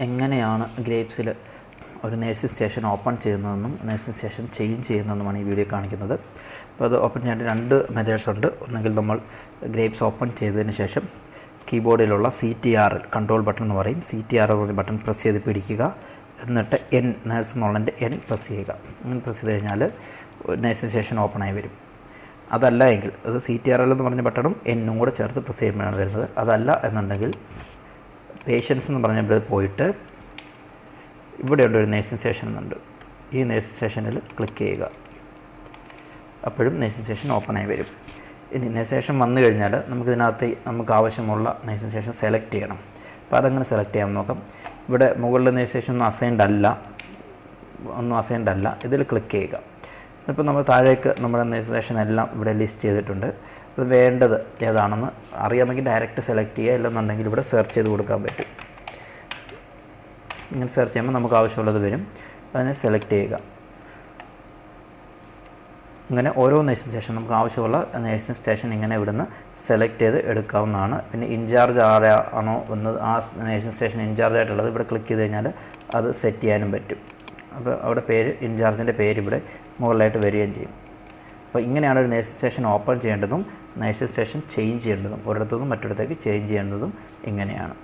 എങ്ങനെയാണ് ഗ്രേപ്സിൽ ഒരു nursing station open ചെയ്യുന്നതെന്നും നേഴ്സിംഗ് സ്റ്റേഷൻ ചേഞ്ച് ചെയ്യുന്നതെന്നുമാണ് ഈ വീഡിയോ കാണിക്കുന്നത്. അപ്പോൾ അത് ഓപ്പൺ ചെയ്യാൻ രണ്ട് മെത്തേഡ്സ് ഉണ്ട്. ഒന്നെങ്കിൽ നമ്മൾ ഗ്രേപ്സ് ഓപ്പൺ ചെയ്തതിന് ശേഷം കീബോർഡിലുള്ള CTRL കൺട്രോൾ ബട്ടൺ എന്ന് പറയും, CTRL എന്ന് ബട്ടൺ പ്രസ് ചെയ്ത് പിടിക്കുക. എന്നിട്ട് N നേഴ്സ് എന്നുള്ളതിൻ്റെ N പ്രസ് ചെയ്യുക. അങ്ങനെ പ്രസ് ചെയ്ത് കഴിഞ്ഞാൽ നേഴ്സിംഗ് സ്റ്റേഷൻ ഓപ്പണായി വരും. അതല്ല എങ്കിൽ അത് CTRL എന്ന് പറഞ്ഞ ബട്ടണും N കൂടെ ചേർത്ത് പ്രസ് ചെയ്യുമ്പോഴാണ് വരുന്നത്. അതല്ല എന്നുണ്ടെങ്കിൽ പേഷ്യൻസ് എന്ന് പറഞ്ഞ പോയിട്ട് ഇവിടെയുണ്ട് ഒരു നേഴ്സിംഗ് സ്റ്റേഷൻ എന്നുണ്ട്. ഈ നേഴ്സിംഗ് സ്റ്റേഷനിൽ ക്ലിക്ക് ചെയ്യുക. അപ്പോഴും നേഴ്സിംഗ് സ്റ്റേഷൻ ഓപ്പണായി വരും. ഇനി നേഴ്സിംഗ് സ്റ്റേഷൻ വന്നു കഴിഞ്ഞാൽ നമുക്കിതിനകത്ത് നമുക്ക് ആവശ്യമുള്ള നേഴ്സിംഗ് സ്റ്റേഷൻ സെലക്ട് ചെയ്യണം. അപ്പോൾ അതങ്ങനെ സെലക്ട് ചെയ്യാൻ നോക്കാം. ഇവിടെ മുകളിൽ നേഴ്സിംഗ് സ്റ്റേഷൻ ഒന്നും അസൈൻഡ് അല്ല. ഇതിൽ ക്ലിക്ക് ചെയ്യുക. ഇപ്പോൾ നമ്മൾ താഴേക്ക് നമ്മുടെ നേഴ്സിംഗ് സ്റ്റേഷൻ എല്ലാം ഇവിടെ ലിസ്റ്റ് ചെയ്തിട്ടുണ്ട്. അത് വേണ്ടത് ഏതാണെന്ന് അറിയാമെങ്കിൽ ഡയറക്റ്റ് സെലക്ട് ചെയ്യുക. ഇല്ലെന്നുണ്ടെങ്കിൽ ഇവിടെ സെർച്ച് ചെയ്ത് കൊടുക്കാൻ പറ്റും. ഇങ്ങനെ സെർച്ച് ചെയ്യുമ്പോൾ നമുക്ക് ആവശ്യമുള്ളത് വരും. അതിനെ സെലക്ട് ചെയ്യുക. ഇങ്ങനെ ഓരോ നേഴ്സിംഗ് സ്റ്റേഷൻ നമുക്ക് ആവശ്യമുള്ള നേഴ്സിംഗ് സ്റ്റേഷൻ ഇങ്ങനെ ഇവിടുന്ന് സെലക്ട് ചെയ്ത് എടുക്കാവുന്നതാണ്. പിന്നെ ഇൻചാർജ് ആരാണോ വന്നത് ആ നേഴ്സിംഗ് സ്റ്റേഷൻ ഇൻചാർജ് ആയിട്ടുള്ളത് ഇവിടെ ക്ലിക്ക് ചെയ്ത് കഴിഞ്ഞാൽ അത് സെറ്റ് ചെയ്യാനും പറ്റും. അപ്പോൾ അവിടെ ഇൻചാർജിൻ്റെ പേര് ഇവിടെ മുകളിലായിട്ട് വരികയും ചെയ്യും. അപ്പോൾ ഇങ്ങനെയാണ് ഒരു നേഴ്സിംഗ് സ്റ്റേഷൻ ഓപ്പൺ ചെയ്യേണ്ടതും നേഴ്സിംഗ് സ്റ്റേഷൻ ചേഞ്ച് ചെയ്യേണ്ടതും. ഒരിടത്തുനിന്നും മറ്റൊരിടത്തേക്ക് ചേഞ്ച് ചെയ്യേണ്ടതും ഇങ്ങനെയാണ്.